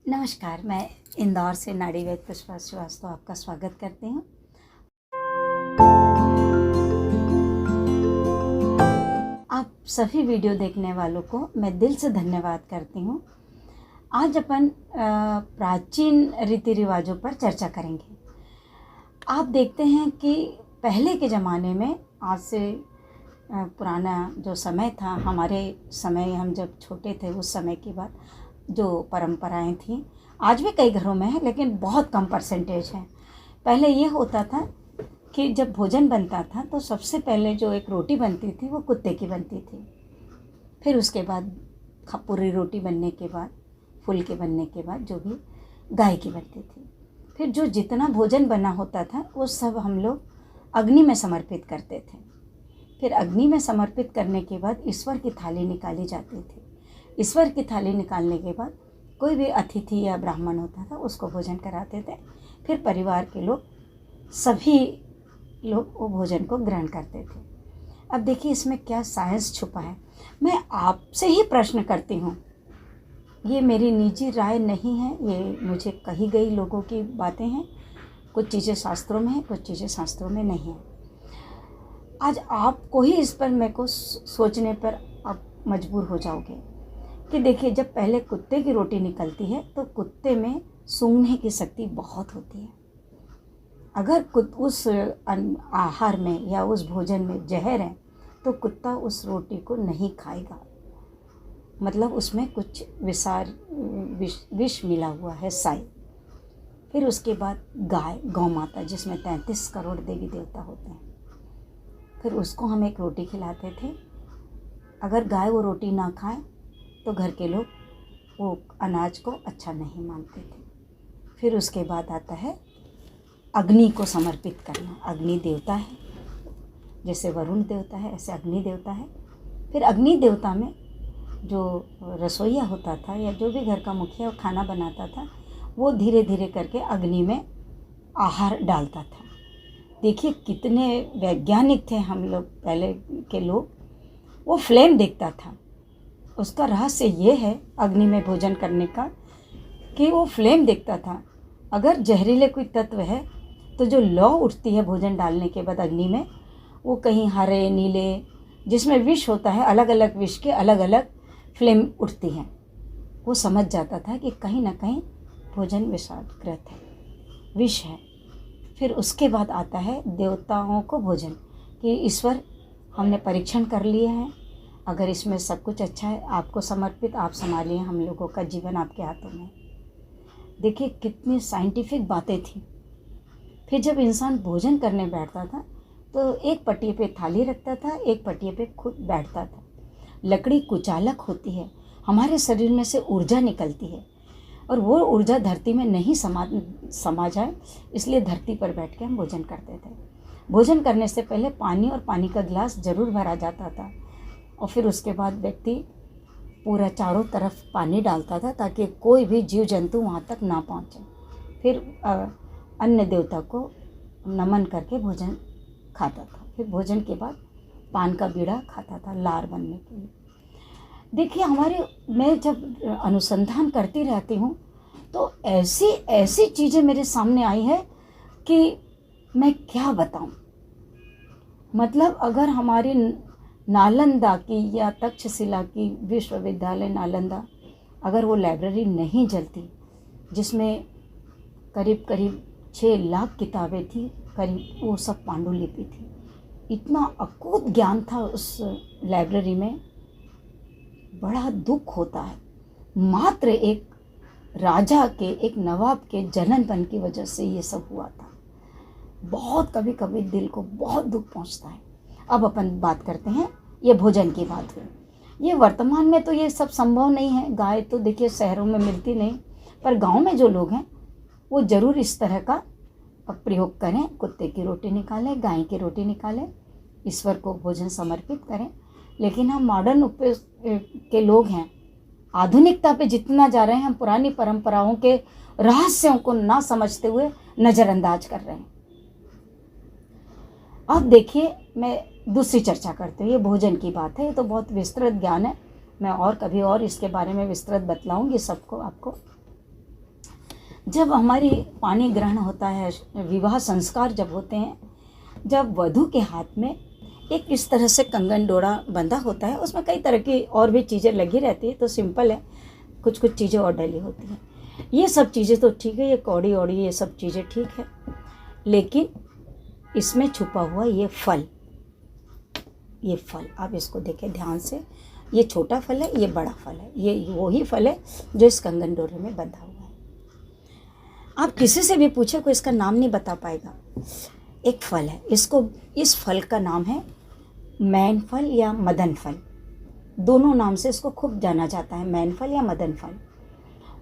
नमस्कार, मैं इंदौर से नाड़ी वैद्य पुष्पा श्रीवास्तव आपका स्वागत करती हूँ। आप सभी वीडियो देखने वालों को मैं दिल से धन्यवाद करती हूँ। आज अपन प्राचीन रीति रिवाजों पर चर्चा करेंगे। आप देखते हैं कि पहले के ज़माने में, आज से पुराना जो समय था, हमारे समय, हम जब छोटे थे उस समय की बात, जो परंपराएं थी, आज भी कई घरों में है लेकिन बहुत कम परसेंटेज है। पहले ये होता था कि जब भोजन बनता था तो सबसे पहले जो एक रोटी बनती थी वो कुत्ते की बनती थी। फिर उसके बाद पूरी रोटी बनने के बाद, फुलके बनने के बाद जो भी गाय की बनती थी। फिर जो जितना भोजन बना होता था वो सब हम लोग अग्नि में समर्पित करते थे। फिर अग्नि में समर्पित करने के बाद ईश्वर की थाली निकाली जाती थी। ईश्वर की थाली निकालने के बाद कोई भी अतिथि या ब्राह्मण होता था उसको भोजन कराते थे। फिर परिवार के लोग, सभी लोग वो भोजन को ग्रहण करते थे। अब देखिए इसमें क्या साइंस छुपा है। मैं आपसे ही प्रश्न करती हूँ, ये मेरी निजी राय नहीं है, ये मुझे कही गई लोगों की बातें हैं। कुछ चीज़ें शास्त्रों में हैं, कुछ चीज़ें शास्त्रों में नहीं हैं। आज आपको ही इस पर मेरे को सोचने पर आप मजबूर हो जाओगे कि देखिए, जब पहले कुत्ते की रोटी निकलती है तो कुत्ते में सूंघने की शक्ति बहुत होती है। अगर उस आहार में या उस भोजन में जहर है तो कुत्ता उस रोटी को नहीं खाएगा, मतलब उसमें कुछ विष मिला हुआ है, साई। फिर उसके बाद गाय, गौ माता, जिसमें 33 करोड़ देवी देवता होते हैं, फिर उसको हम एक रोटी खिलाते थे। अगर गाय वो रोटी ना खाए तो घर के लोग वो अनाज को अच्छा नहीं मानते थे। फिर उसके बाद आता है अग्नि को समर्पित करना। अग्नि देवता है, जैसे वरुण देवता है ऐसे अग्नि देवता है। फिर अग्नि देवता में जो रसोइया होता था या जो भी घर का मुखिया खाना बनाता था, वो धीरे धीरे करके अग्नि में आहार डालता था। देखिए कितने वैज्ञानिक थे हम लोग, पहले के लोग। वो फ्लेम देखता था। उसका रहस्य ये है अग्नि में भोजन करने का कि वो फ्लेम देखता था। अगर जहरीले कोई तत्व है तो जो लौ उठती है भोजन डालने के बाद अग्नि में, वो कहीं हरे, नीले, जिसमें विष होता है, अलग अलग विष के अलग अलग फ्लेम उठती हैं। वो समझ जाता था कि कहीं ना कहीं भोजन विषादग्रस्त है, विष है। फिर उसके बाद आता है देवताओं को भोजन, कि ईश्वर, हमने परीक्षण कर लिए हैं, अगर इसमें सब कुछ अच्छा है, आपको समर्पित, आप संभालिए, हम लोगों का जीवन आपके हाथों में। देखिए कितनी साइंटिफिक बातें थी। फिर जब इंसान भोजन करने बैठता था तो एक पटिए पे थाली रखता था, एक पटिए पे खुद बैठता था। लकड़ी कुचालक होती है, हमारे शरीर में से ऊर्जा निकलती है और वो ऊर्जा धरती में नहीं समा जाए, इसलिए धरती पर बैठ के हम भोजन करते थे। भोजन करने से पहले पानी और पानी का गिलास ज़रूर भरा जाता था और फिर उसके बाद व्यक्ति पूरा चारों तरफ पानी डालता था ताकि कोई भी जीव जंतु वहाँ तक ना पहुँचे। फिर अन्य देवता को नमन करके भोजन खाता था। फिर भोजन के बाद पान का बीड़ा खाता था लार बनने के लिए। देखिए मैं जब अनुसंधान करती रहती हूँ तो ऐसी ऐसी चीज़ें मेरे सामने आई है कि मैं क्या बताऊँ। मतलब अगर हमारी नालंदा की या तक्षशिला की विश्वविद्यालय नालंदा, अगर वो लाइब्रेरी नहीं जलती, जिसमें करीब करीब 6 लाख किताबें थी, करीब वो सब पांडुलिपि थी, इतना अकूत ज्ञान था उस लाइब्रेरी में। बड़ा दुख होता है, मात्र एक राजा के, एक नवाब के जन्मपन की वजह से ये सब हुआ था। बहुत कभी कभी दिल को बहुत दुख पहुंचता है। अब अपन बात करते हैं, ये भोजन की बात हुई। ये वर्तमान में तो ये सब संभव नहीं है। गाय तो देखिए शहरों में मिलती नहीं, पर गांव में जो लोग हैं वो ज़रूर इस तरह का प्रयोग करें। कुत्ते की रोटी निकालें, गाय की रोटी निकालें, ईश्वर को भोजन समर्पित करें। लेकिन हम मॉडर्न के लोग हैं, आधुनिकता पे जितना जा रहे हैं, हम पुरानी परंपराओं के रहस्यों को ना समझते हुए नज़रअंदाज कर रहे हैं। अब देखिए, मैं दूसरी चर्चा करते हुए, ये भोजन की बात है, ये तो बहुत विस्तृत ज्ञान है, मैं और कभी और इसके बारे में विस्तृत बतलाऊंगी सबको, आपको। जब हमारी पानी ग्रहण होता है, विवाह संस्कार जब होते हैं, जब वधू के हाथ में एक इस तरह से कंगन डोरा बंधा होता है, उसमें कई तरह की और भी चीज़ें लगी रहती है, तो सिंपल है, कुछ कुछ चीज़ें और डली होती हैं। ये सब चीज़ें तो ठीक है, ये कौड़ी औड़ी ये सब चीज़ें ठीक है, लेकिन इसमें छुपा हुआ ये फल आप इसको देखें ध्यान से। ये छोटा फल है, ये बड़ा फल है, ये वही फल है जो इस कंगन डोरे में बंधा हुआ है। आप किसी से भी पूछे, कोई इसका नाम नहीं बता पाएगा। एक फल है, इस फल का नाम है मैन फल या मदन फल। दोनों नाम से इसको खूब जाना जाता है, मैन फल या मदन फल।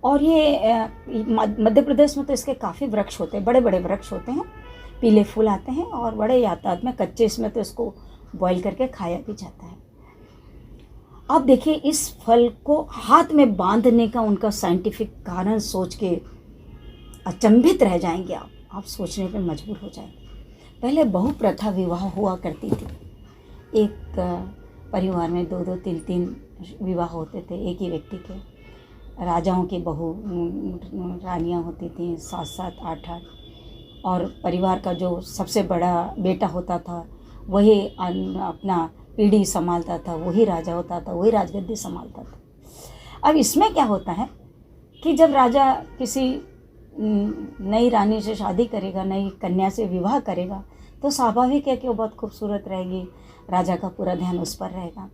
और ये मध्य प्रदेश में तो इसके काफ़ी वृक्ष होते हैं, बड़े बड़े वृक्ष होते हैं, पीले फूल आते हैं और बड़े यातायात में, कच्चे इसमें तो इसको बॉईल करके खाया भी जाता है। अब देखिए, इस फल को हाथ में बांधने का उनका साइंटिफिक कारण सोच के अचंभित रह जाएंगे आप सोचने पे मजबूर हो जाएंगे। पहले बहुप्रथा विवाह हुआ करती थी, एक परिवार में 2-2, 3-3 विवाह होते थे एक ही व्यक्ति के। राजाओं की बहू रानियां होती थी 7-7, 8-8, और परिवार का जो सबसे बड़ा बेटा होता था वही अपना पीढ़ी संभालता था, वही राजा होता था, वही राजगद्दी संभालता था। अब इसमें क्या होता है कि जब राजा किसी नई रानी से शादी करेगा, नई कन्या से विवाह करेगा, तो स्वाभाविक है कि वो बहुत खूबसूरत रहेगी, राजा का पूरा ध्यान उस पर रहेगा।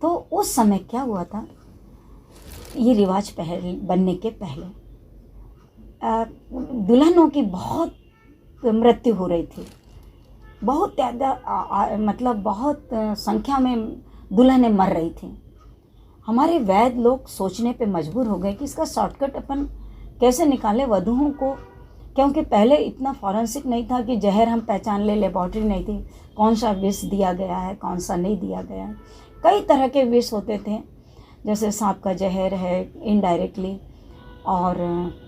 तो उस समय क्या हुआ था, ये रिवाज बनने के पहले दुल्हनों की बहुत मृत्यु हो रही थी, बहुत ज़्यादा, मतलब बहुत संख्या में दुल्हनें मर रही थी। हमारे वैद्य लोग सोचने पे मजबूर हो गए कि इसका शॉर्टकट अपन कैसे निकालें वधुओं को, क्योंकि पहले इतना फॉरेंसिक नहीं था कि जहर हम पहचान ले, लेबॉर्ट्री नहीं थी, कौन सा विष दिया गया है, कौन सा नहीं दिया गया है। कई तरह के विष होते थे, जैसे सांप का जहर है इनडायरेक्टली, और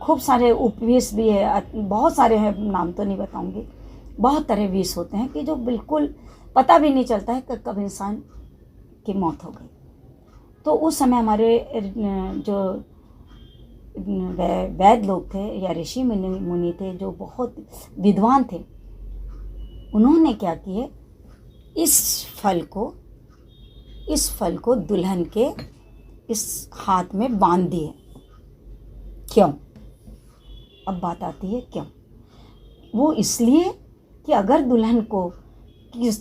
खूब सारे उपविष भी है, बहुत सारे हैं, नाम तो नहीं बताऊंगी। बहुत तरह विष होते हैं कि जो बिल्कुल पता भी नहीं चलता है कि कब इंसान की मौत हो गई। तो उस समय हमारे जो वैद्य लोग थे या ऋषि मुनि थे, जो बहुत विद्वान थे, उन्होंने क्या किए, इस फल को दुल्हन के इस हाथ में बांध दिए। क्यों? अब बात आती है क्यों। वो इसलिए कि अगर दुल्हन को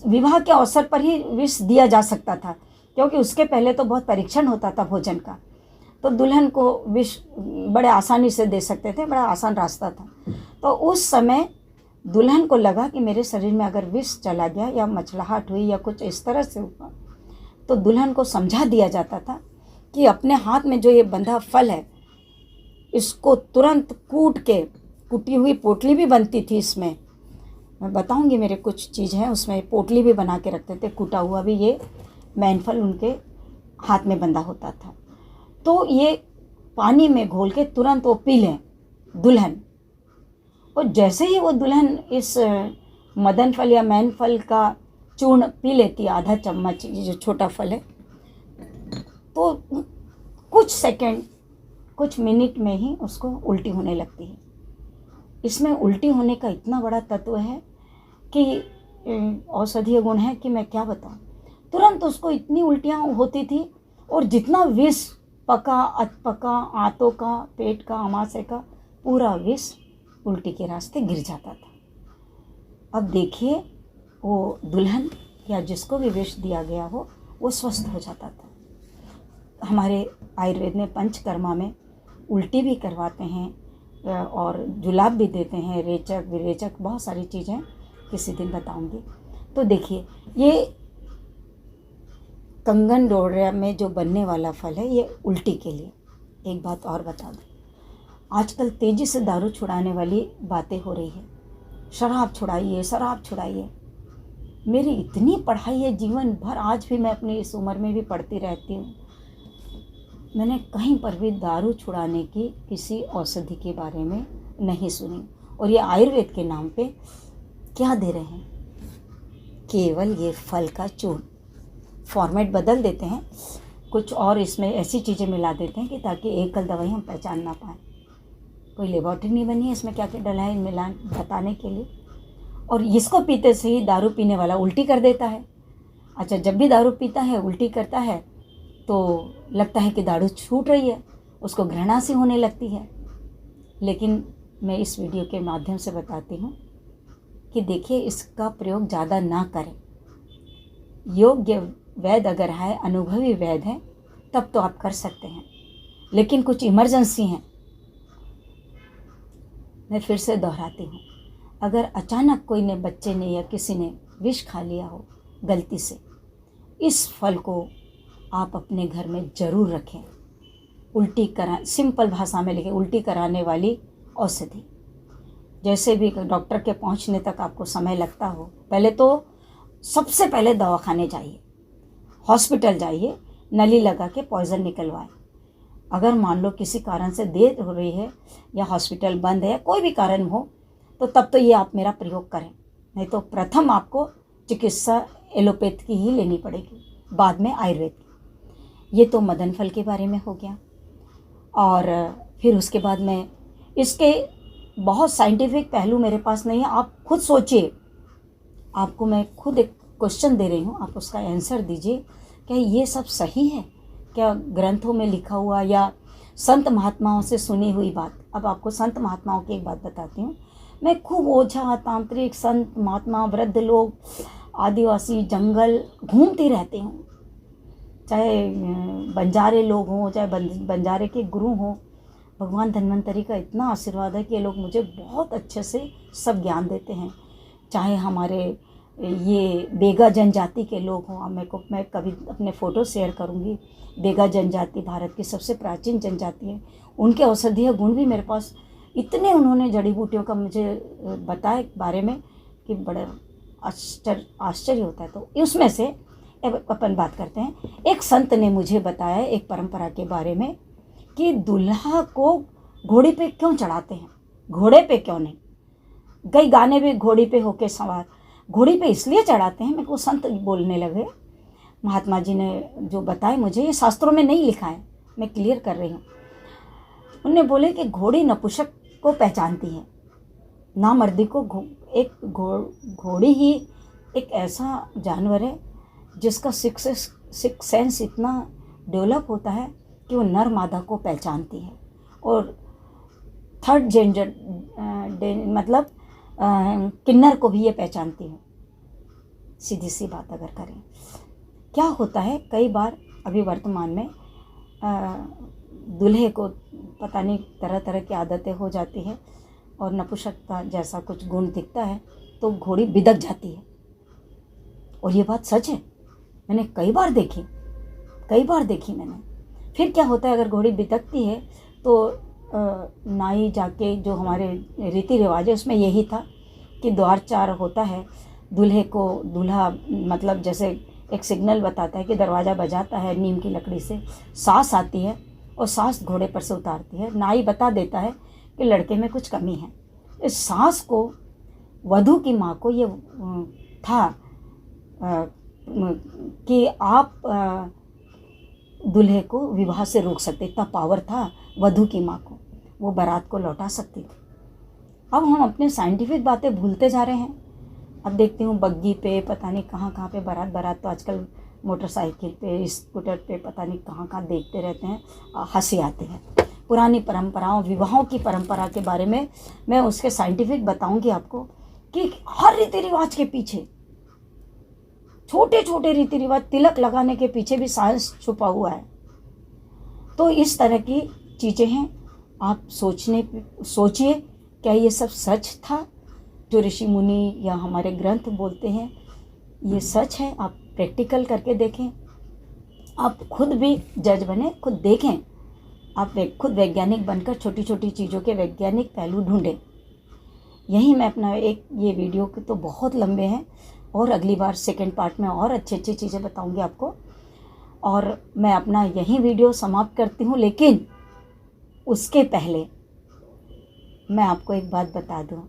विवाह के अवसर पर ही विष दिया जा सकता था, क्योंकि उसके पहले तो बहुत परीक्षण होता था भोजन का, तो दुल्हन को विष बड़े आसानी से दे सकते थे, बड़ा आसान रास्ता था। तो उस समय दुल्हन को लगा कि मेरे शरीर में अगर विष चला गया या मचलाहट हुई या कुछ इस तरह से हुआ, तो दुल्हन को समझा दिया जाता था कि अपने हाथ में जो ये बंधा फल है, इसको तुरंत कूट के, कुटी हुई पोटली भी बनती थी इसमें, मैं बताऊंगी, मेरे कुछ चीज़ हैं उसमें, पोटली भी बना के रखते थे, कूटा हुआ भी ये मैन फल उनके हाथ में बंधा होता था। तो ये पानी में घोल के तुरंत वो पी लें दुल्हन, और जैसे ही वो दुल्हन इस मदन फल या मैन फल का चूर्ण पी लेती, आधा चम्मच, ये जो छोटा फल है, तो कुछ सेकंड, कुछ मिनट में ही उसको उल्टी होने लगती है। इसमें उल्टी होने का इतना बड़ा तत्व है कि औषधीय गुण है कि मैं क्या बताऊं। तुरंत उसको इतनी उल्टियां होती थी, और जितना विष पका, अधपका, आंतों का, पेट का, आमाशय का, पूरा विष उल्टी के रास्ते गिर जाता था। अब देखिए, वो दुल्हन या जिसको भी विष दिया गया हो, वो स्वस्थ हो जाता था। हमारे आयुर्वेद में पंचकर्मा में उल्टी भी करवाते हैं और जुलाब भी देते हैं, रेचक विरेचक, बहुत सारी चीज़ें किसी दिन बताऊंगी। तो देखिए, ये कंगन डोरा में जो बनने वाला फल है, ये उल्टी के लिए। एक बात और बता दूं, आजकल तेज़ी से दारू छुड़ाने वाली बातें हो रही है, शराब छुड़ाइए, शराब छुड़ाइए। मेरी इतनी पढ़ाई है जीवन भर, आज भी मैं अपनी इस उम्र में भी पढ़ती रहती हूँ, मैंने कहीं पर भी दारू छुड़ाने की किसी औषधि के बारे में नहीं सुनी। और ये आयुर्वेद के नाम पे क्या दे रहे हैं, केवल ये फल का चूर्ण, फॉर्मेट बदल देते हैं, कुछ और इसमें ऐसी चीज़ें मिला देते हैं कि ताकि एकल दवाई हम पहचान ना पाएँ। कोई लेबोरेटरी नहीं बनी है इसमें क्या क्या डला है मिलान बताने के लिए। और इसको पीते से ही दारू पीने वाला उल्टी कर देता है। अच्छा, जब भी दारू पीता है उल्टी करता है तो लगता है कि दारू छूट रही है, उसको घृणा सी होने लगती है। लेकिन मैं इस वीडियो के माध्यम से बताती हूँ कि देखिए, इसका प्रयोग ज़्यादा ना करें। योग्य वैद्य अगर है, अनुभवी वैद्य है, तब तो आप कर सकते हैं। लेकिन कुछ इमरजेंसी हैं। मैं फिर से दोहराती हूँ, अगर अचानक कोई ने बच्चे ने या किसी ने विष खा लिया हो गलती से, इस फल को आप अपने घर में ज़रूर रखें। उल्टी करा, सिंपल भाषा में लिखे, उल्टी कराने वाली औषधि। जैसे भी डॉक्टर के पहुंचने तक आपको समय लगता हो, पहले तो सबसे पहले दवाखाने जाइए, हॉस्पिटल जाइए, नली लगा के पॉइज़न निकलवाएं। अगर मान लो किसी कारण से देर हो रही है या हॉस्पिटल बंद है या कोई भी कारण हो, तो तब तो ये आप मेरा प्रयोग करें। नहीं तो प्रथम आपको चिकित्सा एलोपैथ की ही लेनी पड़ेगी, बाद में आयुर्वेद की। ये तो मदन फल के बारे में हो गया। और फिर उसके बाद में इसके बहुत साइंटिफिक पहलू मेरे पास नहीं है, आप खुद सोचिए। आपको मैं खुद एक क्वेश्चन दे रही हूँ, आप उसका आंसर दीजिए। क्या ये सब सही है? क्या ग्रंथों में लिखा हुआ या संत महात्माओं से सुनी हुई बात? अब आपको संत महात्माओं की एक बात बताती हूँ। मैं खूब ओझा, तांत्रिक, संत महात्मा, वृद्ध लोग, आदिवासी, जंगल घूमती रहती हूँ। चाहे बंजारे लोग हों, चाहे बंजारे के गुरु हों, भगवान धन्वंतरी का इतना आशीर्वाद है कि ये लोग मुझे बहुत अच्छे से सब ज्ञान देते हैं। चाहे हमारे ये बेगा जनजाति के लोग हों, मैं कभी अपने फ़ोटो शेयर करूँगी। बेगा जनजाति भारत की सबसे प्राचीन जनजाति है। उनके औषधीय गुण भी मेरे पास इतने, उन्होंने जड़ी बूटियों का मुझे बताया बारे में कि बड़ा आश्चर्य होता है। तो उसमें से अपन बात करते हैं। एक संत ने मुझे बताया एक परंपरा के बारे में कि दूल्हा को घोड़ी पे क्यों चढ़ाते हैं, घोड़े पे क्यों नहीं। कई गाने में घोड़ी पे होके सवार, घोड़ी पे इसलिए चढ़ाते हैं। मेरे को संत बोलने लगे, महात्मा जी ने जो बताए मुझे, ये शास्त्रों में नहीं लिखा है, मैं क्लियर कर रही हूँ। उन्होंने बोले कि घोड़ी नपुंसक को पहचानती है, नामर्दी को। घोड़ी ही एक ऐसा जानवर है जिसका सिक्स सेंस इतना डेवलप होता है कि वो नर मादा को पहचानती है और थर्ड जेंडर मतलब किन्नर को भी ये पहचानती है। सीधी सी बात अगर करें, क्या होता है कई बार अभी वर्तमान में दूल्हे को पता नहीं तरह तरह की आदतें हो जाती है और नपुंसकता जैसा कुछ गुण दिखता है तो घोड़ी बिदक जाती है। और ये बात सच है, मैंने कई बार देखी मैंने। फिर क्या होता है, अगर घोड़ी बिदकती है तो नाई जाके, जो हमारे रीति रिवाज है उसमें यही था कि द्वार चार होता है, दूल्हा मतलब जैसे एक सिग्नल बताता है कि दरवाज़ा बजाता है नीम की लकड़ी से, सास आती है और सास घोड़े पर से उतारती है। नाई बता देता है कि लड़के में कुछ कमी है। इस सास को, वधू की माँ को ये था कि आप दूल्हे को विवाह से रोक सकते, इतना पावर था वधू की माँ को, वो बारात को लौटा सकती थी। अब हम अपने साइंटिफिक बातें भूलते जा रहे हैं। अब देखती हूँ बग्गी पे, पता नहीं कहाँ पे बारात तो आजकल मोटरसाइकिल पे, स्कूटर पे, पता नहीं कहाँ देखते रहते हैं, हंसी आती है। पुरानी परंपराओं, विवाहों की परंपरा के बारे में मैं उसके साइंटिफिक बताऊँगी आपको कि हर रीति रिवाज के पीछे, छोटे छोटे रीति रिवाज, तिलक लगाने के पीछे भी साइंस छुपा हुआ है। तो इस तरह की चीज़ें हैं। आप सोचिए, क्या ये सब सच था जो ऋषि मुनि या हमारे ग्रंथ बोलते हैं? ये सच है? आप प्रैक्टिकल करके देखें, आप खुद भी जज बने, खुद देखें। आप खुद वैज्ञानिक बनकर छोटी छोटी चीज़ों के वैज्ञानिक पहलू ढूंढें। यही मैं अपना ये वीडियो के तो बहुत लंबे हैं और अगली बार सेकंड पार्ट में और अच्छी चीज़ें बताऊंगी आपको। और मैं अपना यही वीडियो समाप्त करती हूँ, लेकिन उसके पहले मैं आपको एक बात बता दूँ।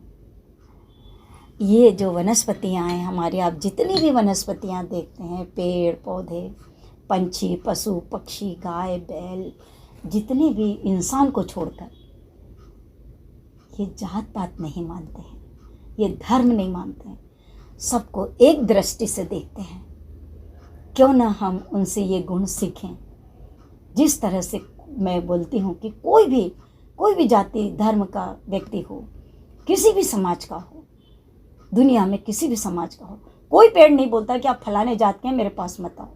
ये जो वनस्पतियाँ हैं हमारी, आप जितनी भी वनस्पतियाँ देखते हैं, पेड़ पौधे, पंछी, पशु पक्षी, गाय बैल, जितने भी, इंसान को छोड़कर ये जात पात नहीं मानते हैं, ये धर्म नहीं मानते हैं, सबको एक दृष्टि से देखते हैं। क्यों ना हम उनसे ये गुण सीखें। जिस तरह से मैं बोलती हूँ कि कोई भी जाति धर्म का व्यक्ति हो, किसी भी समाज का हो, दुनिया में किसी भी समाज का हो, कोई पेड़ नहीं बोलता कि आप फलाने जात के हैं, मेरे पास मत आओ।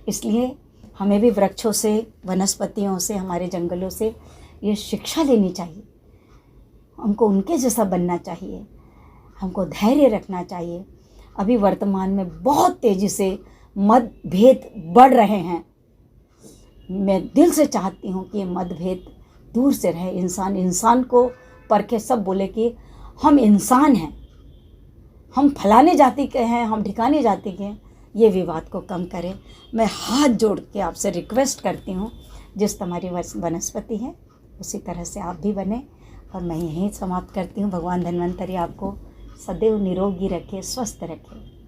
इसलिए हमें भी वृक्षों से, वनस्पतियों से, हमारे जंगलों से ये शिक्षा लेनी चाहिए। हमको उनके जैसा बनना चाहिए, हमको धैर्य रखना चाहिए। अभी वर्तमान में बहुत तेज़ी से मतभेद बढ़ रहे हैं। मैं दिल से चाहती हूँ कि ये मतभेद दूर से रहे। इंसान इंसान को परखे, सब बोले कि हम इंसान हैं, हम फलाने जाति के हैं, हम ठिकाने जाति के हैं। ये विवाद को कम करें। मैं हाथ जोड़ के आपसे रिक्वेस्ट करती हूँ, जिस तुम्हारी वनस्पति है उसी तरह से आप भी बने। और मैं यहीं समाप्त करती हूँ। भगवान धन्वंतरी आपको सदैव निरोगी रखे, स्वस्थ रखे।